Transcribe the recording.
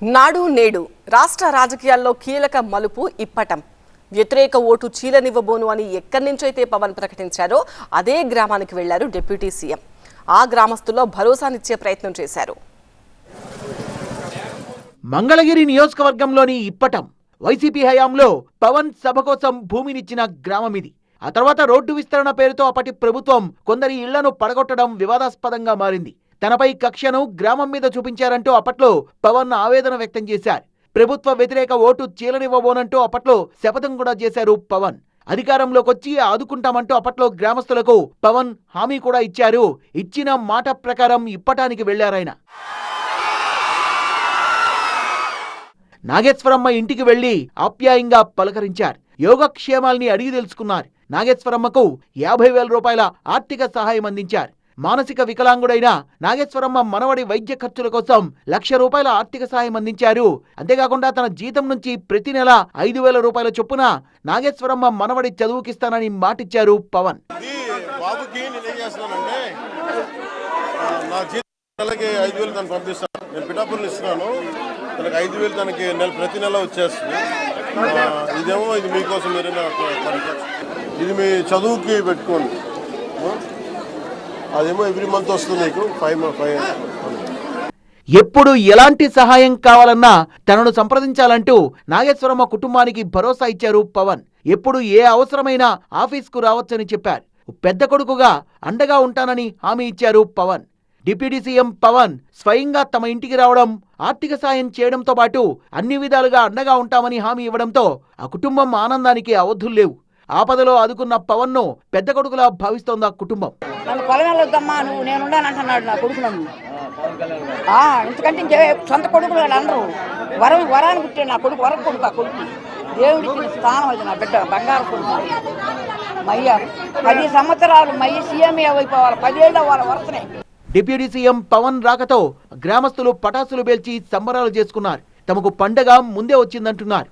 నాడు నేడు రాష్ట్ర రాజకీయాల్లో కీలక మలుపు ఇప్పటం. వ్యతిరేక ఓటు చీలనివ్వబోను అని ఎక్కడి నుంచైతే పవన్ ప్రకటించారో అదే గ్రామానికి వెళ్లారు డిప్యూటీ సీఎం. ఆ గ్రామస్తుల్లో భరోసానిచ్చే ప్రయత్నం చేశారు. మంగళగిరి నియోజకవర్గంలోని ఇప్పటం వైసీపీ హయాంలో పవన్ సభ కోసం భూమినిచ్చిన గ్రామం ఇది. ఆ తర్వాత రోడ్డు విస్తరణ పేరుతో అప్పటి ప్రభుత్వం కొందరి ఇళ్లను పడగొట్టడం వివాదాస్పదంగా మారింది. తనపై కక్షను గ్రామం మీద చూపించారంటూ అప్పట్లో పవన్ ఆవేదన వ్యక్తం చేశారు. ప్రభుత్వ వ్యతిరేక ఓటు చీలనివ్వబోనంటూ అప్పట్లో శపథం కూడా చేశారు పవన్. అధికారంలోకి వచ్చి ఆదుకుంటామంటూ అప్పట్లో గ్రామస్తులకు పవన్ హామీ కూడా ఇచ్చారు. ఇచ్చిన మాట ప్రకారం ఇప్పటానికి వెళ్లారాయన. నాగేశ్వరమ్మ ఇంటికి వెళ్లి ఆప్యాయంగా పలకరించారు. యోగక్షేమాల్ని అడిగి తెలుసుకున్నారు. నాగేశ్వరమ్మకు 50,000 రూపాయల ఆర్థిక సహాయం అందించారు. మానసిక వికలాంగుడైన నాగేశ్వరమ్మ మనవడి వైద్య ఖర్చుల కోసం 1,00,000 రూపాయల ఆర్థిక సాయం అందించారు. అంతేకాకుండా తన జీతం నుంచి ప్రతి నెల 5,000 రూపాయల చొప్పున నాగేశ్వరమ్మ మనవడి చదువుకిస్తానని మాటిచ్చారు పవన్. తనకి 5,000 తనకి ప్రతి నెల వచ్చేస్తుంది. ఇదేమో ఇది మీకోసం ఇది మీ చదువుకి పెట్టుకోండి. అదేమో ఎవ్రీ మంత్ వస్తుంది మీకు 5. ఎప్పుడు ఎలాంటి సహాయం కావాలన్నా తనను సంప్రదించాలంటూ నాగేశ్వరమ్మ కుటుంబానికి భరోసా ఇచ్చారు పవన్. ఎప్పుడు ఏ అవసరమైనా ఆఫీస్కు రావచ్చని చెప్పారు. పెద్ద కొడుకుగా అండగా ఉంటానని హామీ ఇచ్చారు పవన్. డిప్యూటీ సీఎం పవన్ స్వయంగా తమ ఇంటికి రావడం, ఆర్థిక సాయం చేయడంతో పాటు అన్ని విధాలుగా అండగా ఉంటామని హామీ ఇవ్వడంతో ఆ కుటుంబం ఆనందానికి అవధులు లేవు. ఆపదలో ఆదుకున్న పవన్ ను పెద్ద కొడుకులా భావిస్తోంది ఆ కుటుంబం. నన్ను పొలమేళ్ళొద్దమ్మా, నువ్వు నేనుండానంటున్నాడు నా కొడుకు. నన్ను ఎందుకంటే ఇంకే సొంత కొడుకులు వాళ్ళందరూ వరాన్ని పుట్టాడు నా కొడుకు. వరం కొడుకు ఆ కొడుకు. దేవుడికి స్థానం అది నా బిడ్డ బంగారు కొడుకు. మయ్య 10 సంవత్సరాలు మయ్య సీఎం అయిపోవాలి. 10 ఏళ్ళ వాళ్ళ వరసనే. డిప్యూటీ సీఎం పవన్ రాకతో గ్రామస్తులు పటాసులు పేల్చి సంబరాలు చేసుకున్నారు. తమకు పండగ ముందే వచ్చిందంటున్నారు.